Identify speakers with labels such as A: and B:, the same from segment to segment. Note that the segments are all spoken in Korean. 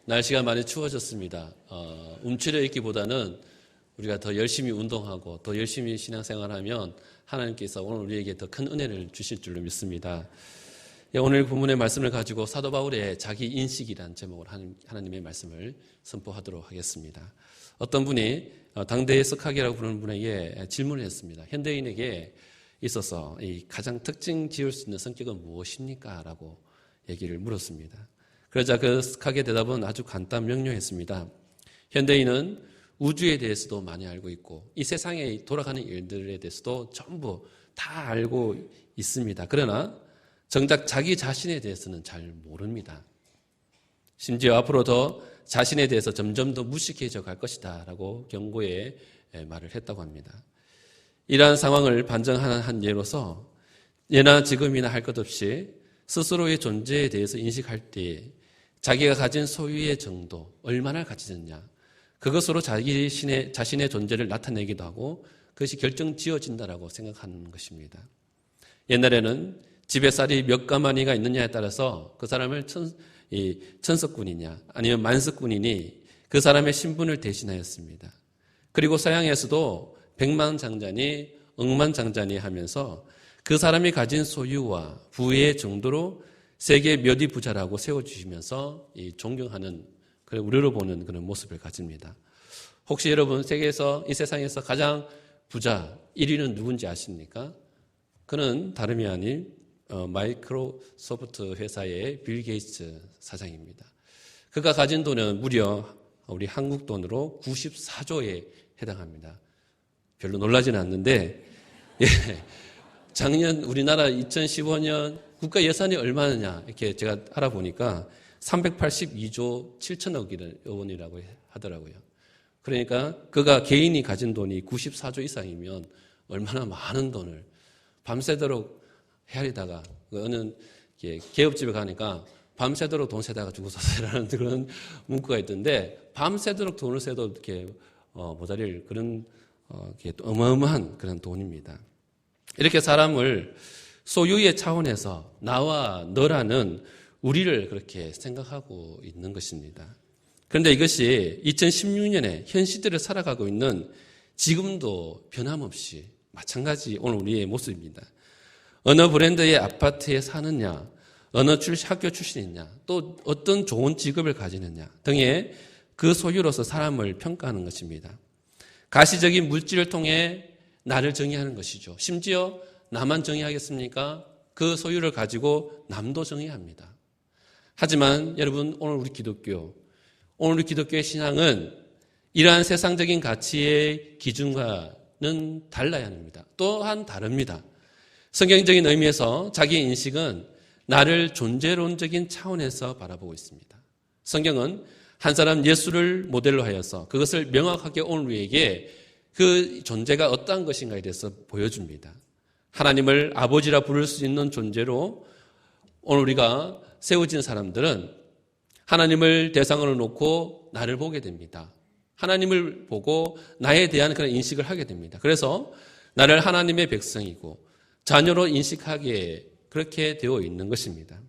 A: 날씨가 많이 추워졌습니다. 움츠려 있기보다는 우리가 더 열심히 운동하고 더 열심히 신앙생활하면 하나님께서 오늘 우리에게 더 큰 은혜를 주실 줄로 믿습니다. 오늘 본문의 말씀을 가지고 사도 바울의 자기 인식이라는 제목으로 하나님의 말씀을 선포하도록 하겠습니다. 어떤 분이 당대의 석학이라고 부르는 분에게 질문을 했습니다. 현대인에게 있어서 이 가장 특징 지을 수 있는 성격은 무엇입니까? 라고 얘기를 물었습니다. 그러자 그 석학의 대답은 아주 간단 명료했습니다. 현대인은 우주에 대해서도 많이 알고 있고 이 세상에 돌아가는 일들에 대해서도 전부 다 알고 있습니다. 그러나 정작 자기 자신에 대해서는 잘 모릅니다. 심지어 앞으로 더 자신에 대해서 점점 더 무식해져 갈 것이다 라고 경고의 말을 했다고 합니다. 이러한 상황을 반증하는 한 예로서 예나 지금이나 할 것 없이 스스로의 존재에 대해서 인식할 때 자기가 가진 소유의 정도 얼마나 가지느냐 그것으로 자신의 존재를 나타내기도 하고 그것이 결정지어진다라고 생각하는 것입니다. 옛날에는 집에 쌀이 몇 가마니가 있느냐에 따라서 그 사람을 천석군이냐 아니면 만석군이니 그 사람의 신분을 대신하였습니다. 그리고 서양에서도 백만장자니 억만장자니 하면서 그 사람이 가진 소유와 부의 정도로 세계 몇 위 부자라고 세워주시면서 존경하는 그런 우려로 보는 그런 모습을 가집니다. 혹시 여러분 세계에서 이 세상에서 가장 부자 1위는 누군지 아십니까? 그는 다름이 아닌 마이크로소프트 회사의 빌 게이츠 사장입니다. 그가 가진 돈은 무려 우리 한국 돈으로 94조에 해당합니다. 별로 놀라지는 않는데 작년 우리나라 2015년 국가 예산이 얼마냐 이렇게 제가 알아보니까 382조 7천억 원이라고 하더라고요. 그러니까 그가 개인이 가진 돈이 94조 이상이면 얼마나 많은 돈을 밤새도록 헤아리다가 어느 개업집에 가니까 밤새도록 돈 세다가 죽어서 세라는 그런 문구가 있던데 밤새도록 돈을 세도 이렇게 모자릴 그런 어마어마한 그런 돈입니다. 이렇게 사람을 소유의 차원에서 나와 너라는 우리를 그렇게 생각하고 있는 것입니다. 그런데 이것이 2016년에 현 시대를 살아가고 있는 지금도 변함없이 마찬가지 오늘 우리의 모습입니다. 어느 브랜드의 아파트에 사느냐, 어느 학교 출신이냐, 또 어떤 좋은 직업을 가지느냐 등의 그 소유로서 사람을 평가하는 것입니다. 가시적인 물질을 통해 나를 정의하는 것이죠. 심지어 나만 정의하겠습니까? 그 소유를 가지고 남도 정의합니다. 하지만 여러분 오늘 우리 기독교의 신앙은 이러한 세상적인 가치의 기준과는 달라야 합니다. 또한 다릅니다. 성경적인 의미에서 자기의 인식은 나를 존재론적인 차원에서 바라보고 있습니다. 성경은 한 사람 예수를 모델로 하여서 그것을 명확하게 오늘 우리에게 그 존재가 어떠한 것인가에 대해서 보여줍니다. 하나님을 아버지라 부를 수 있는 존재로 오늘 우리가 세워진 사람들은 하나님을 대상으로 놓고 나를 보게 됩니다. 하나님을 보고 나에 대한 그런 인식을 하게 됩니다. 그래서 나를 하나님의 백성이고 자녀로 인식하게 그렇게 되어 있는 것입니다.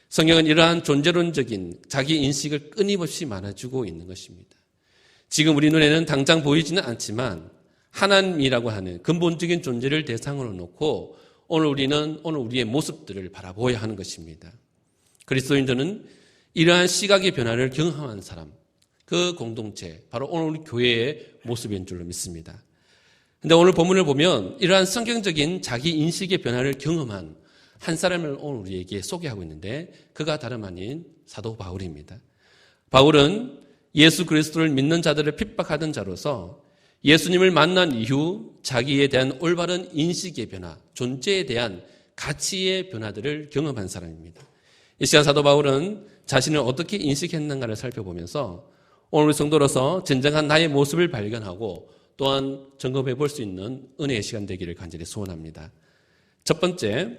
A: 성경은 이러한 존재론적인 자기 인식을 끊임없이 말해주고 있는 것입니다. 지금 우리 눈에는 당장 보이지는 않지만 하나님이라고 하는 근본적인 존재를 대상으로 놓고 오늘 우리의 모습들을 바라보아야 하는 것입니다. 그리스도인들은 이러한 시각의 변화를 경험한 사람, 그 공동체, 바로 오늘 우리 교회의 모습인 줄로 믿습니다. 그런데 오늘 본문을 보면 이러한 성경적인 자기 인식의 변화를 경험한 한 사람을 오늘 우리에게 소개하고 있는데 그가 다름 아닌 사도 바울입니다. 바울은 예수 그리스도를 믿는 자들을 핍박하던 자로서 예수님을 만난 이후 자기에 대한 올바른 인식의 변화, 존재에 대한 가치의 변화들을 경험한 사람입니다. 이 시간 사도 바울은 자신을 어떻게 인식했는가를 살펴보면서 오늘 우리 성도로서 진정한 나의 모습을 발견하고 또한 점검해 볼 수 있는 은혜의 시간 되기를 간절히 소원합니다. 첫 번째,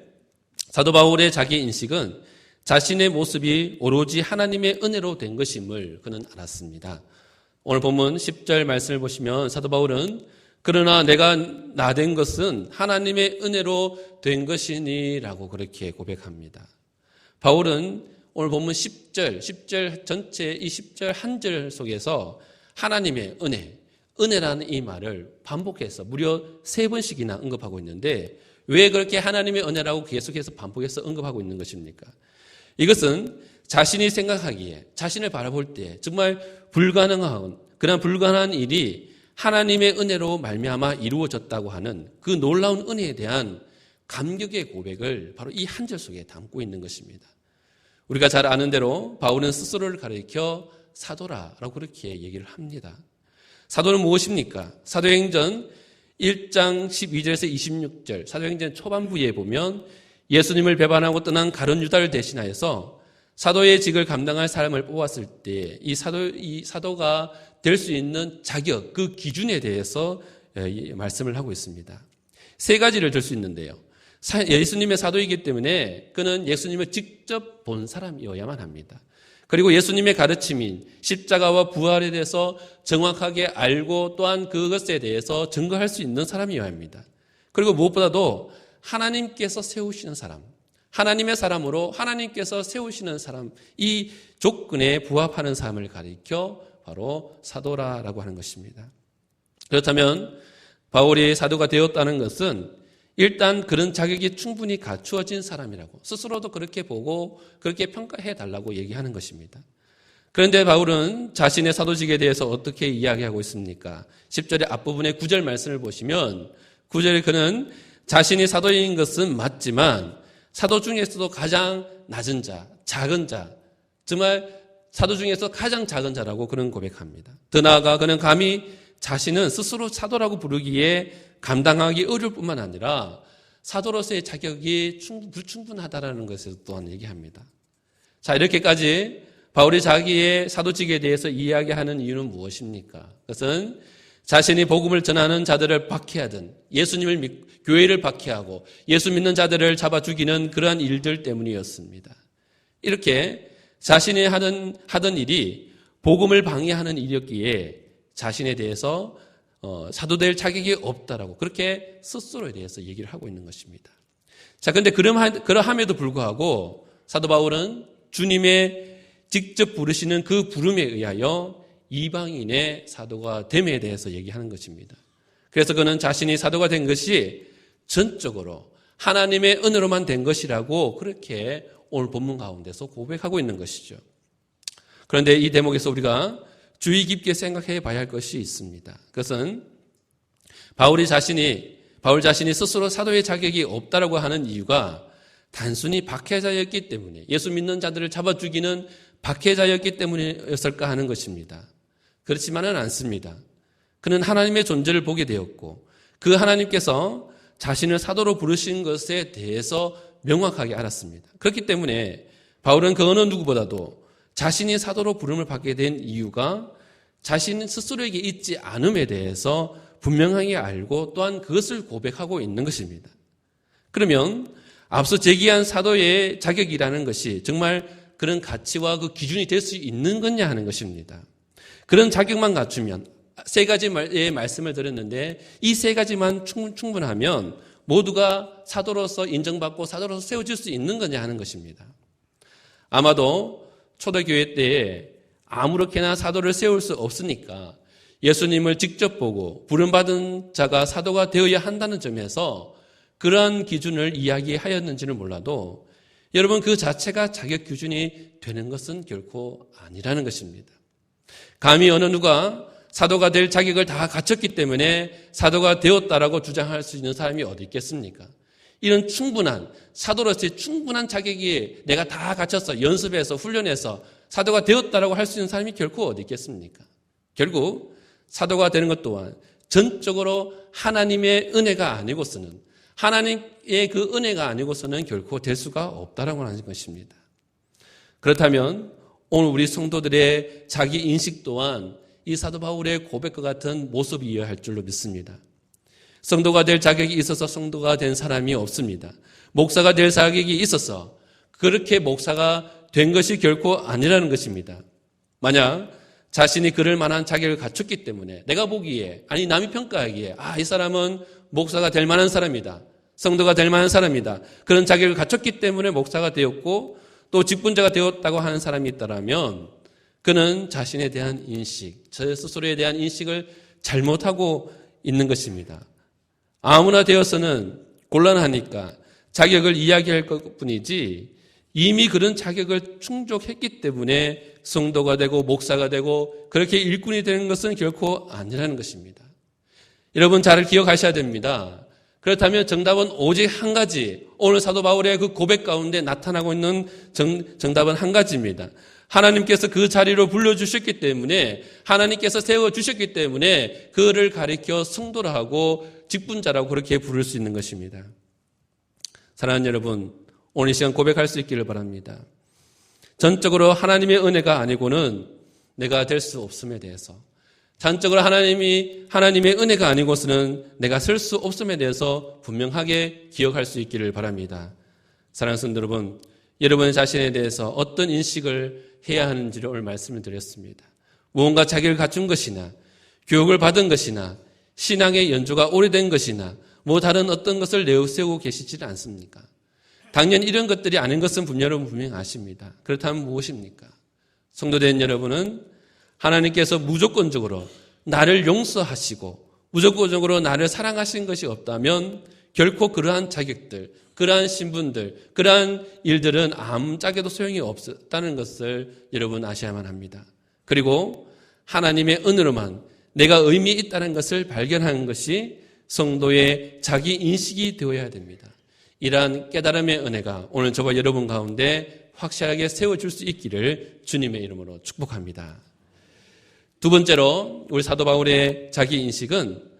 A: 사도 바울의 자기 인식은 자신의 모습이 오로지 하나님의 은혜로 된 것임을 그는 알았습니다. 오늘 본문 10절 말씀을 보시면 사도 바울은 그러나 내가 나 된 것은 하나님의 은혜로 된 것이니 라고 그렇게 고백합니다. 바울은 오늘 본문 10절 전체 이 10절 한 절 속에서 하나님의 은혜라는 이 말을 반복해서 무려 3번씩이나 언급하고 있는데 왜 그렇게 하나님의 은혜라고 계속해서 반복해서 언급하고 있는 것입니까? 이것은 자신이 생각하기에 자신을 바라볼 때 정말 그런 불가능한 일이 하나님의 은혜로 말미암아 이루어졌다고 하는 그 놀라운 은혜에 대한 감격의 고백을 바로 이 한 절 속에 담고 있는 것입니다. 우리가 잘 아는 대로 바울은 스스로를 가리켜 사도라라고 그렇게 얘기를 합니다. 사도는 무엇입니까? 사도행전 1장 12절에서 26절, 사도행전 초반부에 보면 예수님을 배반하고 떠난 가룟 유다를 대신하여서 사도의 직을 감당할 사람을 뽑았을 때 이 사도가 될 수 있는 자격, 그 기준에 대해서 말씀을 하고 있습니다. 3가지를 들 수 있는데요. 예수님의 사도이기 때문에 그는 예수님을 직접 본 사람이어야만 합니다. 그리고 예수님의 가르침인 십자가와 부활에 대해서 정확하게 알고 또한 그것에 대해서 증거할 수 있는 사람이어야 합니다. 그리고 무엇보다도 하나님께서 세우시는 사람, 하나님의 사람으로 하나님께서 세우시는 사람, 이 조건에 부합하는 사람을 가리켜 바로 사도라라고 하는 것입니다. 그렇다면 바울이 사도가 되었다는 것은 일단 그런 자격이 충분히 갖추어진 사람이라고 스스로도 그렇게 보고 그렇게 평가해 달라고 얘기하는 것입니다. 그런데 바울은 자신의 사도직에 대해서 어떻게 이야기하고 있습니까? 10절의 앞부분의 9절 말씀을 보시면 9절에 그는 자신이 사도인 것은 맞지만 사도 중에서도 가장 낮은 자, 작은 자, 정말 사도 중에서 가장 작은 자라고 그는 고백합니다. 더 나아가 그는 감히 자신은 스스로 사도라고 부르기에 감당하기 어려울 뿐만 아니라 사도로서의 자격이 불충분하다라는 것을 또한 얘기합니다. 자, 이렇게까지 바울이 자기의 사도직에 대해서 이야기하는 이유는 무엇입니까? 그것은 자신이 복음을 전하는 자들을 박해하든 교회를 박해하고 예수 믿는 자들을 잡아 죽이는 그러한 일들 때문이었습니다. 이렇게 자신이 하던 일이 복음을 방해하는 일이었기에 자신에 대해서 사도될 자격이 없다라고 그렇게 스스로에 대해서 얘기를 하고 있는 것입니다. 자, 그런데 그러함에도 불구하고 사도 바울은 주님의 직접 부르시는 그 부름에 의하여 이방인의 사도가 됨에 대해서 얘기하는 것입니다. 그래서 그는 자신이 사도가 된 것이 전적으로 하나님의 은혜로만 된 것이라고 그렇게 오늘 본문 가운데서 고백하고 있는 것이죠. 그런데 이 대목에서 우리가 주의 깊게 생각해 봐야 할 것이 있습니다. 그것은 바울 자신이 스스로 사도의 자격이 없다라고 하는 이유가 단순히 박해자였기 때문에 예수 믿는 자들을 잡아 죽이는 박해자였기 때문이었을까 하는 것입니다. 그렇지만은 않습니다. 그는 하나님의 존재를 보게 되었고 그 하나님께서 자신을 사도로 부르신 것에 대해서 명확하게 알았습니다. 그렇기 때문에 바울은 그 어느 누구보다도 자신이 사도로 부름을 받게 된 이유가 자신 스스로에게 있지 않음에 대해서 분명하게 알고 또한 그것을 고백하고 있는 것입니다. 그러면 앞서 제기한 사도의 자격이라는 것이 정말 그런 가치와 그 기준이 될 수 있는 거냐 하는 것입니다. 그런 자격만 갖추면 3가지의 말씀을 드렸는데 이 3가지만 충분하면 모두가 사도로서 인정받고 사도로서 세워질 수 있는 거냐 하는 것입니다. 아마도 초대교회 때에 아무렇게나 사도를 세울 수 없으니까 예수님을 직접 보고 부름받은 자가 사도가 되어야 한다는 점에서 그러한 기준을 이야기하였는지는 몰라도 여러분 그 자체가 자격 기준이 되는 것은 결코 아니라는 것입니다. 감히 어느 누가 사도가 될 자격을 다 갖췄기 때문에 사도가 되었다라고 주장할 수 있는 사람이 어디 있겠습니까? 이런 사도로서의 충분한 자격이 내가 다 갖췄어, 연습해서 훈련해서 사도가 되었다라고 할 수 있는 사람이 결코 어디 있겠습니까? 결국 사도가 되는 것 또한 전적으로 하나님의 은혜가 아니고서는 하나님의 그 은혜가 아니고서는 결코 될 수가 없다라고 하는 것입니다. 그렇다면 오늘 우리 성도들의 자기 인식 또한 이 사도 바울의 고백과 같은 모습이어야 할 줄로 믿습니다. 성도가 될 자격이 있어서 성도가 된 사람이 없습니다. 목사가 될 자격이 있어서 그렇게 목사가 된 것이 결코 아니라는 것입니다. 만약 자신이 그럴 만한 자격을 갖췄기 때문에 내가 보기에 남이 평가하기에 이 사람은 목사가 될 만한 사람이다. 성도가 될 만한 사람이다. 그런 자격을 갖췄기 때문에 목사가 되었고 또 직분자가 되었다고 하는 사람이 있다면 그는 자신에 대한 인식, 저 스스로에 대한 인식을 잘못하고 있는 것입니다. 아무나 되어서는 곤란하니까 자격을 이야기할 것뿐이지 이미 그런 자격을 충족했기 때문에 성도가 되고 목사가 되고 그렇게 일꾼이 되는 것은 결코 아니라는 것입니다. 여러분 잘 기억하셔야 됩니다. 그렇다면 정답은 오직 한 가지, 오늘 사도 바울의 그 고백 가운데 나타나고 있는 정답은 한 가지입니다. 하나님께서 그 자리로 불러주셨기 때문에, 하나님께서 세워주셨기 때문에 그를 가리켜 성도라 하고 직분자라고 그렇게 부를 수 있는 것입니다. 사랑하는 여러분, 오늘 이 시간 고백할 수 있기를 바랍니다. 전적으로 하나님의 은혜가 아니고는 내가 될 수 없음에 대해서, 전적으로 하나님의 은혜가 아니고서는 내가 설 수 없음에 대해서 분명하게 기억할 수 있기를 바랍니다. 사랑하는 성도 여러분, 여러분의 자신에 대해서 어떤 인식을 해야 하는지를 오늘 말씀을 드렸습니다. 무언가 자기를 갖춘 것이나 교육을 받은 것이나 신앙의 연조가 오래된 것이나 뭐 다른 어떤 것을 내세우고 계시지는 않습니까? 당연히 이런 것들이 아닌 것은 여러분 분명히 아십니다. 그렇다면 무엇입니까? 성도된 여러분은 하나님께서 무조건적으로 나를 용서하시고 무조건적으로 나를 사랑하신 것이 없다면 결코 그러한 자격들, 그러한 신분들, 그러한 일들은 아무짝에도 소용이 없다는 것을 여러분 아셔야만 합니다. 그리고 하나님의 은혜로만 내가 의미 있다는 것을 발견하는 것이 성도의 자기 인식이 되어야 됩니다. 이러한 깨달음의 은혜가 오늘 저와 여러분 가운데 확실하게 세워줄 수 있기를 주님의 이름으로 축복합니다. 두 번째로 우리 사도 바울의 자기 인식은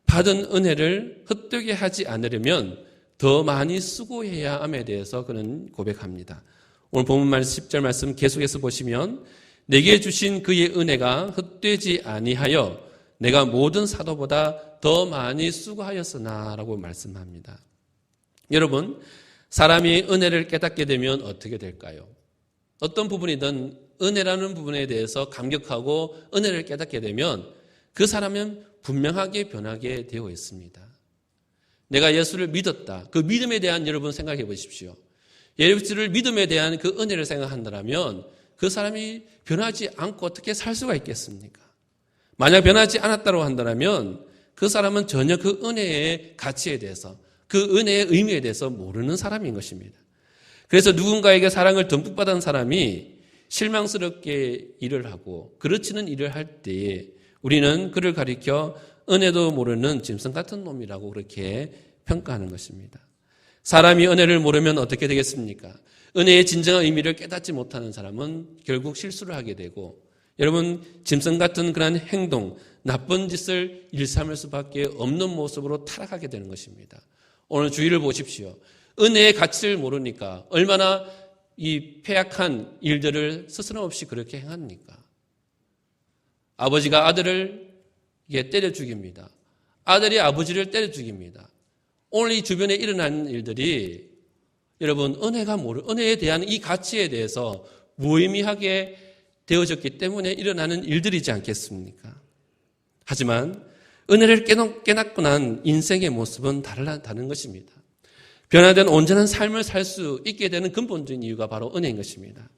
A: 받은 은혜를 헛되게 하지 않으려면 더 많이 수고해야 함에 대해서 그는 고백합니다. 오늘 본문 말씀 10절 말씀 계속해서 보시면 내게 주신 그의 은혜가 헛되지 아니하여 내가 모든 사도보다 더 많이 수고하였으나 라고 말씀합니다. 여러분, 사람이 은혜를 깨닫게 되면 어떻게 될까요? 어떤 부분이든 은혜라는 부분에 대해서 감격하고 은혜를 깨닫게 되면 그 사람은 분명하게 변하게 되어 있습니다. 내가 예수를 믿었다. 그 믿음에 대한 여러분 생각해 보십시오. 예수를 믿음에 대한 그 은혜를 생각한다면 그 사람이 변하지 않고 어떻게 살 수가 있겠습니까? 만약 변하지 않았다고 한다면 그 사람은 전혀 그 은혜의 가치에 대해서, 그 은혜의 의미에 대해서 모르는 사람인 것입니다. 그래서 누군가에게 사랑을 듬뿍 받은 사람이 실망스럽게 일을 하고 그렇지는 일을 할 때에 우리는 그를 가리켜 은혜도 모르는 짐승 같은 놈이라고 그렇게 평가하는 것입니다. 사람이 은혜를 모르면 어떻게 되겠습니까? 은혜의 진정한 의미를 깨닫지 못하는 사람은 결국 실수를 하게 되고 여러분 짐승 같은 그런 행동, 나쁜 짓을 일삼을 수밖에 없는 모습으로 타락하게 되는 것입니다. 오늘 주의를 보십시오. 은혜의 가치를 모르니까 얼마나 이 패약한 일들을 스스럼없이 그렇게 행합니까? 아버지가 아들을 때려 죽입니다. 아들이 아버지를 때려 죽입니다. 오늘 이 주변에 일어나는 일들이 여러분 은혜에 대한 이 가치에 대해서 무의미하게 되어졌기 때문에 일어나는 일들이지 않겠습니까? 하지만 은혜를 깨닫고 난 인생의 모습은 다른 것입니다. 변화된 온전한 삶을 살 수 있게 되는 근본적인 이유가 바로 은혜인 것입니다.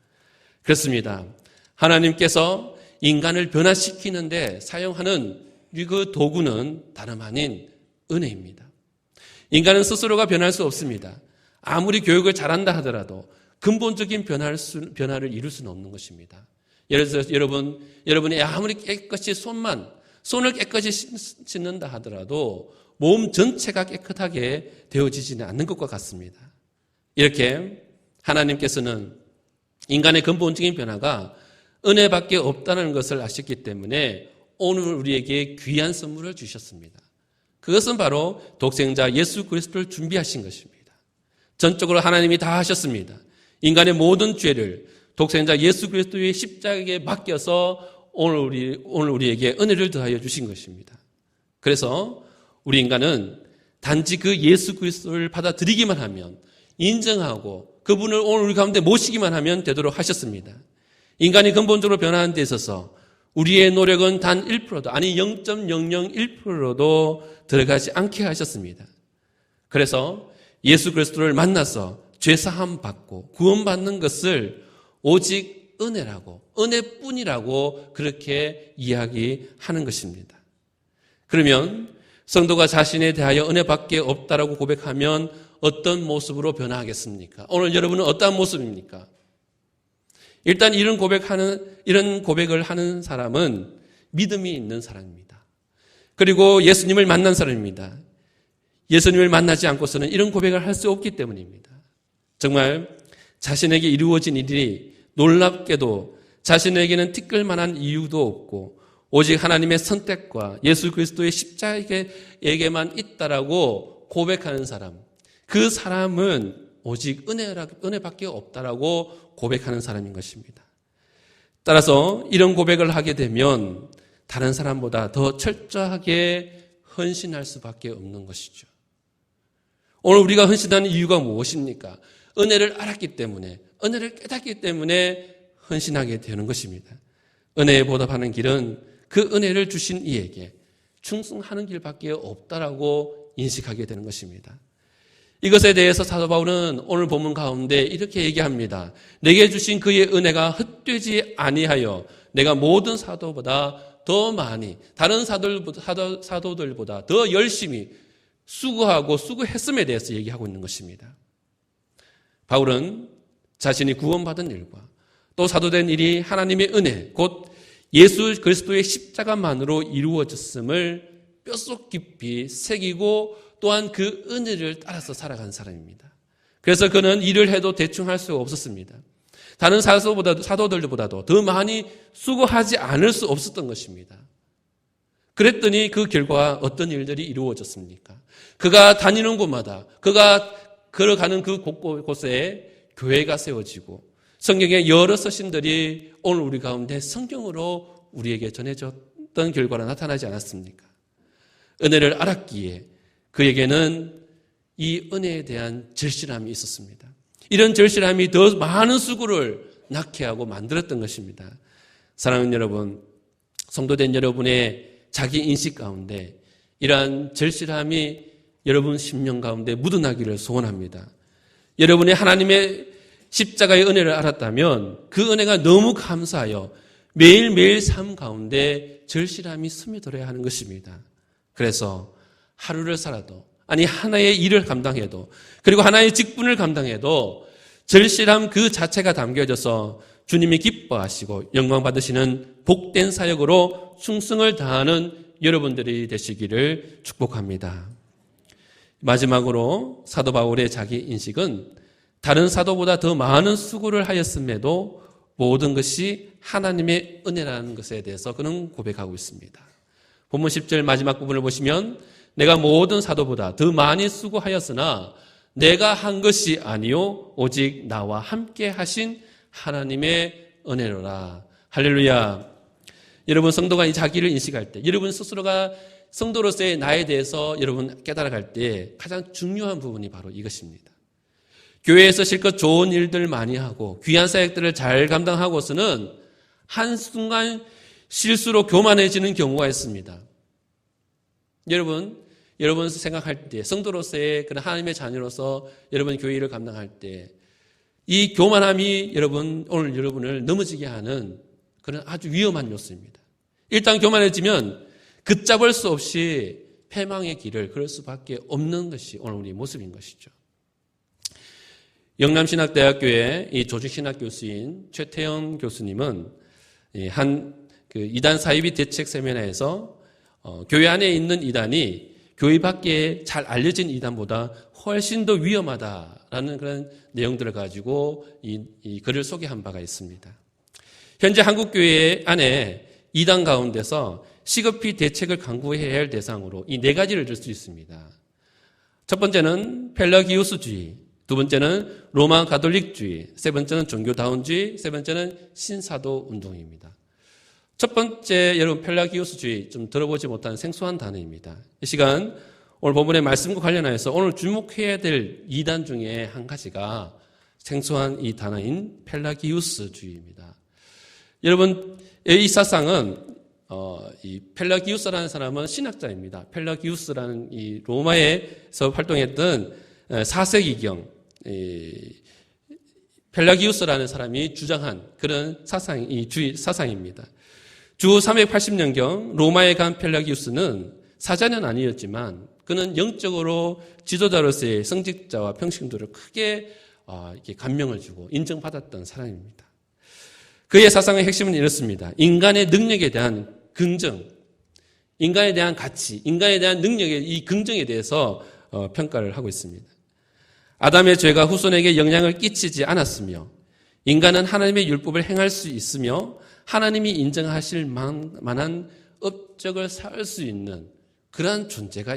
A: 그렇습니다. 하나님께서 인간을 변화시키는데 사용하는 그 도구는 다름 아닌 은혜입니다. 인간은 스스로가 변할 수 없습니다. 아무리 교육을 잘한다 하더라도 근본적인 변화를 이룰 수는 없는 것입니다. 예를 들어서 여러분이 아무리 깨끗이 손을 깨끗이 씻는다 하더라도 몸 전체가 깨끗하게 되어지지는 않는 것과 같습니다. 이렇게 하나님께서는 인간의 근본적인 변화가 은혜밖에 없다는 것을 아셨기 때문에 오늘 우리에게 귀한 선물을 주셨습니다. 그것은 바로 독생자 예수 그리스도를 준비하신 것입니다. 전적으로 하나님이 다 하셨습니다. 인간의 모든 죄를 독생자 예수 그리스도의 십자가에 맡겨서 오늘 우리에게 은혜를 더하여 주신 것입니다. 그래서 우리 인간은 단지 그 예수 그리스도를 받아들이기만 하면, 인정하고 그분을 오늘 우리 가운데 모시기만 하면 되도록 하셨습니다. 인간이 근본적으로 변화하는 데 있어서 우리의 노력은 단 1%도 아니 0.001%도 들어가지 않게 하셨습니다. 그래서 예수 그리스도를 만나서 죄사함 받고 구원받는 것을 오직 은혜라고, 은혜뿐이라고 그렇게 이야기하는 것입니다. 그러면 성도가 자신에 대하여 은혜밖에 없다라고 고백하면 어떤 모습으로 변화하겠습니까? 오늘 여러분은 어떠한 모습입니까? 일단 이런 고백을 하는 사람은 믿음이 있는 사람입니다. 그리고 예수님을 만난 사람입니다. 예수님을 만나지 않고서는 이런 고백을 할 수 없기 때문입니다. 정말 자신에게 이루어진 일이 놀랍게도 자신에게는 티끌만한 이유도 없고 오직 하나님의 선택과 예수 그리스도의 십자가에게만 있다라고 고백하는 사람, 그 사람은 오직 은혜밖에 없다라고 고백하는 사람인 것입니다. 따라서 이런 고백을 하게 되면 다른 사람보다 더 철저하게 헌신할 수밖에 없는 것이죠. 오늘 우리가 헌신하는 이유가 무엇입니까? 은혜를 알았기 때문에, 은혜를 깨닫기 때문에 헌신하게 되는 것입니다. 은혜에 보답하는 길은 그 은혜를 주신 이에게 충성하는 길밖에 없다라고 인식하게 되는 것입니다. 이것에 대해서 사도 바울은 오늘 본문 가운데 이렇게 얘기합니다. 내게 주신 그의 은혜가 헛되지 아니하여 내가 모든 사도보다 더 많이, 다른 사도들보다 더 열심히 수고하고 수고했음에 대해서 얘기하고 있는 것입니다. 바울은 자신이 구원받은 일과 또 사도된 일이 하나님의 은혜, 곧 예수 그리스도의 십자가만으로 이루어졌음을 뼛속 깊이 새기고 또한 그 은혜를 따라서 살아간 사람입니다. 그래서 그는 일을 해도 대충 할 수가 없었습니다. 다른 사도들보다도 더 많이 수고하지 않을 수 없었던 것입니다. 그랬더니 그 결과 어떤 일들이 이루어졌습니까? 그가 다니는 곳마다, 그가 걸어가는 그 곳곳에 교회가 세워지고 성경의 여러 서신들이 오늘 우리 가운데 성경으로 우리에게 전해졌던 결과로 나타나지 않았습니까? 은혜를 알았기에 그에게는 이 은혜에 대한 절실함이 있었습니다. 이런 절실함이 더 많은 수고를 낳게 하고 만들었던 것입니다. 사랑하는 여러분, 성도된 여러분의 자기 인식 가운데 이러한 절실함이 여러분 심령 가운데 묻어나기를 소원합니다. 여러분이 하나님의 십자가의 은혜를 알았다면 그 은혜가 너무 감사하여 매일매일 삶 가운데 절실함이 스며들어야 하는 것입니다. 그래서 하루를 살아도, 아니 하나의 일을 감당해도, 그리고 하나의 직분을 감당해도 절실함 그 자체가 담겨져서 주님이 기뻐하시고 영광 받으시는 복된 사역으로 충성을 다하는 여러분들이 되시기를 축복합니다. 마지막으로 사도 바울의 자기 인식은 다른 사도보다 더 많은 수고를 하였음에도 모든 것이 하나님의 은혜라는 것에 대해서 그는 고백하고 있습니다. 본문 10절 마지막 부분을 보시면 내가 모든 사도보다 더 많이 수고하였으나 내가 한 것이 아니요 오직 나와 함께 하신 하나님의 은혜로라. 할렐루야. 여러분 성도가 이 자기를 인식할 때, 여러분 스스로가 성도로서의 나에 대해서 여러분 깨달아갈 때 가장 중요한 부분이 바로 이것입니다. 교회에서 실컷 좋은 일들 많이 하고 귀한 사역들을 잘 감당하고서는 한순간 실수로 교만해지는 경우가 있습니다. 여러분 생각할 때, 성도로서의 그런 하나님의 자녀로서 여러분 교회 일을 감당할 때 이 교만함이 오늘 여러분을 넘어지게 하는 그런 아주 위험한 요소입니다. 일단 교만해지면 걷잡을 수 없이 패망의 길을 걸을 수밖에 없는 것이 오늘 우리 모습인 것이죠. 영남신학대학교의 이 조직신학 교수인 최태영 교수님은 한 이단 사이비 대책 세미나에서 교회 안에 있는 이단이 교회 밖에 잘 알려진 이단보다 훨씬 더 위험하다라는 그런 내용들을 가지고 이 글을 소개한 바가 있습니다. 현재 한국교회 안에 이단 가운데서 시급히 대책을 강구해야 할 대상으로 이 네 가지를 들 수 있습니다. 첫 번째는 펠라기우스주의, 두 번째는 로마 가톨릭주의, 세 번째는 종교다운주의, 세 번째는 신사도 운동입니다. 첫 번째 여러분 펠라기우스주의 좀 들어보지 못한 생소한 단어입니다. 이 시간 오늘 본문의 말씀과 관련하여서 오늘 주목해야 될 이단 중에 한 가지가 생소한 이 단어인 펠라기우스주의입니다. 여러분 이 사상은 이 펠라기우스라는 사람은 신학자입니다. 펠라기우스라는 이 로마에서 활동했던 4세기경 펠라기우스라는 사람이 주장한 그런 사상입니다. 주 380년경 로마에 간 펠라기우스는 사자는 아니었지만 그는 영적으로 지도자로서의 성직자와 평신도를 크게 이렇게 감명을 주고 인정받았던 사람입니다. 그의 사상의 핵심은 이렇습니다. 인간의 능력에 대한 긍정, 인간에 대한 가치, 인간에 대한 능력의 이 긍정에 대해서 평가를 하고 있습니다. 아담의 죄가 후손에게 영향을 끼치지 않았으며 인간은 하나님의 율법을 행할 수 있으며 하나님이 인정하실 만한 업적을 쌓을 수 있는 그러한 존재가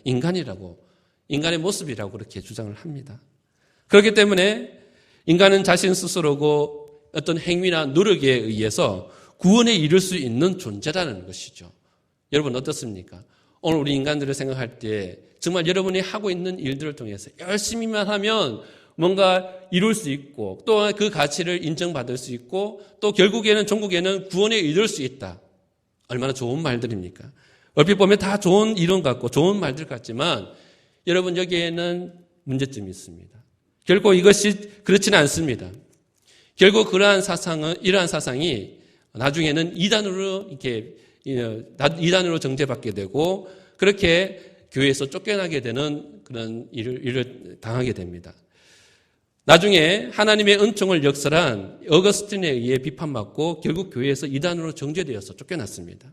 A: 인간이라고, 인간의 모습이라고 그렇게 주장을 합니다. 그렇기 때문에 인간은 자신 스스로고 어떤 행위나 노력에 의해서 구원에 이를 수 있는 존재라는 것이죠. 여러분 어떻습니까? 오늘 우리 인간들을 생각할 때 정말 여러분이 하고 있는 일들을 통해서 열심히만 하면 뭔가 이룰 수 있고 또 그 가치를 인정받을 수 있고 또 결국에는 종국에는 구원에 이를 수 있다. 얼마나 좋은 말들입니까? 얼핏 보면 다 좋은 이론 같고 좋은 말들 같지만 여러분 여기에는 문제점이 있습니다. 결국 이것이 그렇지는 않습니다. 결국 이러한 사상이 나중에는 이단으로 정죄받게 되고 그렇게 교회에서 쫓겨나게 되는 그런 일을 당하게 됩니다. 나중에 하나님의 은총을 역설한 어거스틴에 의해 비판받고 결국 교회에서 이단으로 정죄되어서 쫓겨났습니다.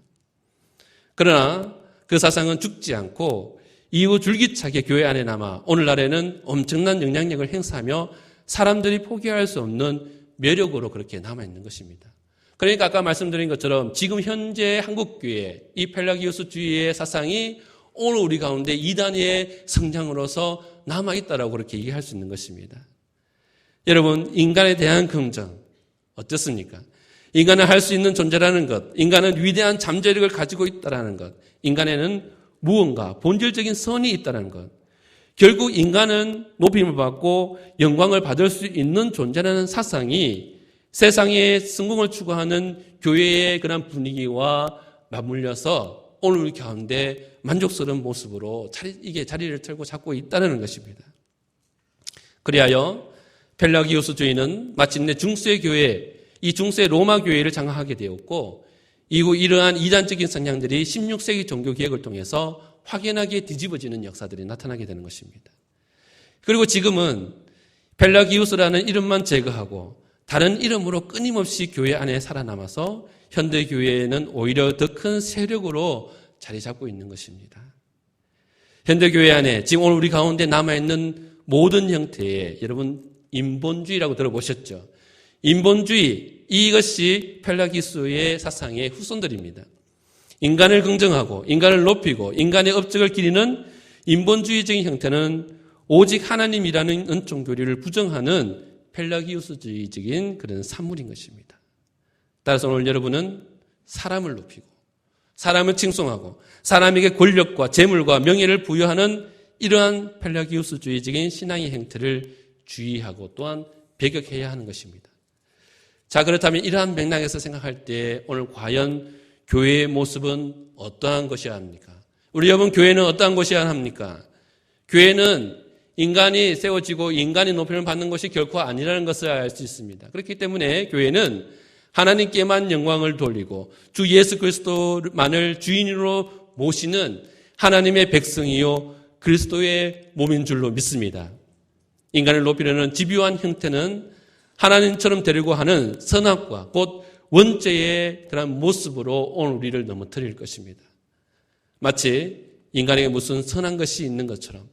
A: 그러나 그 사상은 죽지 않고 이후 줄기차게 교회 안에 남아 오늘날에는 엄청난 영향력을 행사하며 사람들이 포기할 수 없는 매력으로 그렇게 남아있는 것입니다. 그러니까 아까 말씀드린 것처럼 지금 현재 한국교회 이 펠라기우스주의의 사상이 오늘 우리 가운데 이단의 성장으로서 남아있다라고 그렇게 얘기할 수 있는 것입니다. 여러분 인간에 대한 긍정 어떻습니까? 인간은 할 수 있는 존재라는 것, 인간은 위대한 잠재력을 가지고 있다는 것, 인간에는 무언가 본질적인 선이 있다는 것, 결국 인간은 높임을 받고 영광을 받을 수 있는 존재라는 사상이 세상의 성공을 추구하는 교회의 그런 분위기와 맞물려서 오늘 우리 가운데 만족스러운 모습으로 이게 자리를 털고 잡고 있다는 것입니다. 그리하여 펠라기우스주의는 마침내 중세 교회, 이 중세 로마 교회를 장악하게 되었고 이후 이러한 이단적인 성향들이 16세기 종교개혁을 통해서 확연하게 뒤집어지는 역사들이 나타나게 되는 것입니다. 그리고 지금은 펠라기우스라는 이름만 제거하고 다른 이름으로 끊임없이 교회 안에 살아남아서 현대교회에는 오히려 더 큰 세력으로 자리 잡고 있는 것입니다. 현대교회 안에 지금 오늘 우리 가운데 남아있는 모든 형태의 여러분 인본주의라고 들어보셨죠? 인본주의 이것이 펠라기우스의 사상의 후손들입니다. 인간을 긍정하고 인간을 높이고 인간의 업적을 기리는 인본주의적인 형태는 오직 하나님이라는 은총 교리를 부정하는 펠라기우스주의적인 그런 산물인 것입니다. 따라서 오늘 여러분은 사람을 높이고 사람을 칭송하고 사람에게 권력과 재물과 명예를 부여하는 이러한 펠라기우스주의적인 신앙의 형태를 주의하고 또한 배격해야 하는 것입니다. 자, 그렇다면 이러한 맥락에서 생각할 때 오늘 과연 교회의 모습은 어떠한 것이어야 합니까? 우리 여러분 교회는 어떠한 것이어야 합니까? 교회는 인간이 세워지고 인간이 높임을 받는 것이 결코 아니라는 것을 알 수 있습니다. 그렇기 때문에 교회는 하나님께만 영광을 돌리고 주 예수 그리스도만을 주인으로 모시는 하나님의 백성이요 그리스도의 몸인 줄로 믿습니다. 인간을 높이려는 집요한 형태는 하나님처럼 되려고 하는 선악과 곧 원죄의 그런 모습으로 오늘 우리를 넘어뜨릴 것입니다. 마치 인간에게 무슨 선한 것이 있는 것처럼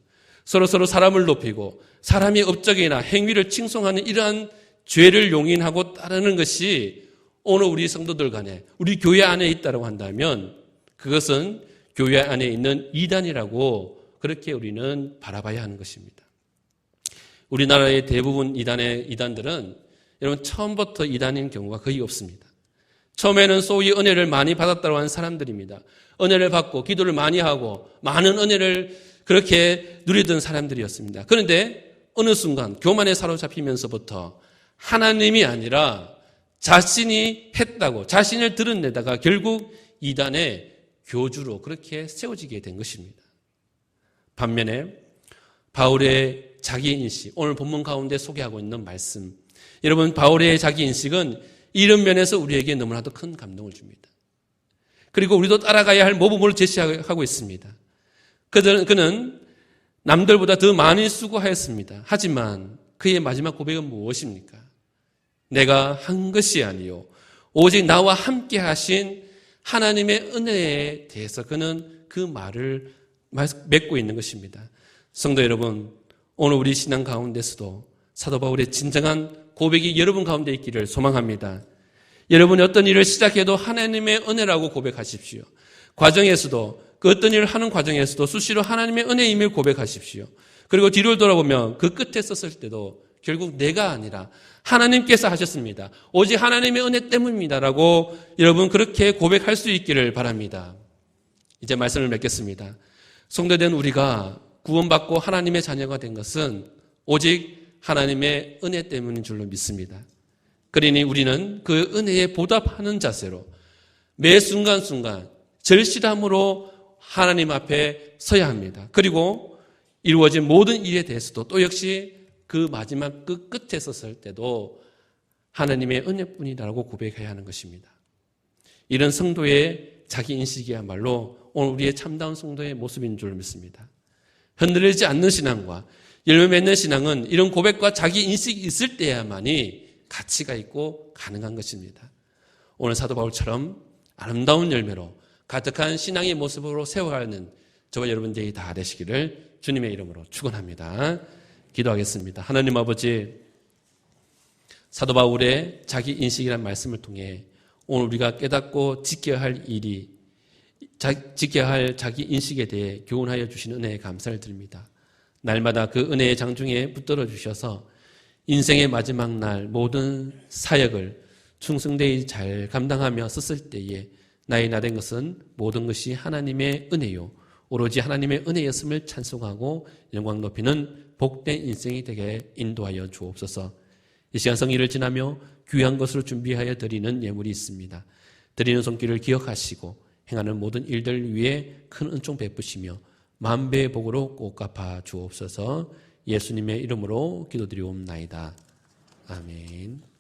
A: 서로 사람을 높이고 사람의 업적이나 행위를 칭송하는 이러한 죄를 용인하고 따르는 것이 오늘 우리 성도들 간에 우리 교회 안에 있다고 한다면 그것은 교회 안에 있는 이단이라고 그렇게 우리는 바라봐야 하는 것입니다. 우리나라의 대부분 이단들은 여러분 처음부터 이단인 경우가 거의 없습니다. 처음에는 소위 은혜를 많이 받았다고 하는 사람들입니다. 은혜를 받고 기도를 많이 하고 많은 은혜를 그렇게 누리던 사람들이었습니다. 그런데 어느 순간 교만에 사로잡히면서부터 하나님이 아니라 자신이 했다고 자신을 드러내다가 결국 이단의 교주로 그렇게 세워지게 된 것입니다. 반면에 바울의 자기인식, 오늘 본문 가운데 소개하고 있는 말씀. 여러분, 바울의 자기인식은 이런 면에서 우리에게 너무나도 큰 감동을 줍니다. 그리고 우리도 따라가야 할 모범을 제시하고 있습니다. 그는 남들보다 더 많이 수고하였습니다. 하지만 그의 마지막 고백은 무엇입니까? 내가 한 것이 아니요 오직 나와 함께 하신 하나님의 은혜에 대해서 그는 그 말을 맺고 있는 것입니다. 성도 여러분, 오늘 우리 신앙 가운데서도 사도 바울의 진정한 고백이 여러분 가운데 있기를 소망합니다. 여러분이 어떤 일을 시작해도 하나님의 은혜라고 고백하십시오. 과정에서도 그 어떤 일을 하는 과정에서도 수시로 하나님의 은혜임을 고백하십시오. 그리고 뒤를 돌아보면 그 끝에 썼을 때도 결국 내가 아니라 하나님께서 하셨습니다. 오직 하나님의 은혜 때문입니다라고 여러분 그렇게 고백할 수 있기를 바랍니다. 이제 말씀을 맺겠습니다. 성도된 우리가 구원받고 하나님의 자녀가 된 것은 오직 하나님의 은혜 때문인 줄로 믿습니다. 그러니 우리는 그 은혜에 보답하는 자세로 매 순간순간 절실함으로 하나님 앞에 서야 합니다. 그리고 이루어진 모든 일에 대해서도 또 역시 그 마지막 그 끝에 섰을 때도 하나님의 은혜뿐이라고 고백해야 하는 것입니다. 이런 성도의 자기인식이야말로 오늘 우리의 참다운 성도의 모습인 줄 믿습니다. 흔들리지 않는 신앙과 열매 맺는 신앙은 이런 고백과 자기인식이 있을 때야만이 가치가 있고 가능한 것입니다. 오늘 사도 바울처럼 아름다운 열매로 가득한 신앙의 모습으로 세워가는 저와 여러분들이 다 되시기를 주님의 이름으로 축원합니다. 기도하겠습니다. 하나님 아버지, 사도 바울의 자기인식이라는 말씀을 통해 오늘 우리가 깨닫고 지켜야 할 일이 지켜야 할 자기인식에 대해 교훈하여 주신 은혜에 감사를 드립니다. 날마다 그 은혜의 장중에 붙들어 주셔서 인생의 마지막 날 모든 사역을 충성되이 잘 감당하며 썼을 때에 나의 나 된 것은 모든 것이 하나님의 은혜요 오로지 하나님의 은혜였음을 찬송하고 영광 높이는 복된 인생이 되게 인도하여 주옵소서. 이 시간 성의를 지나며 귀한 것으로 준비하여 드리는 예물이 있습니다. 드리는 손길을 기억하시고 행하는 모든 일들 위해 큰 은총 베푸시며 만배의 복으로 꼭 갚아 주옵소서. 예수님의 이름으로 기도드리옵나이다. 아멘.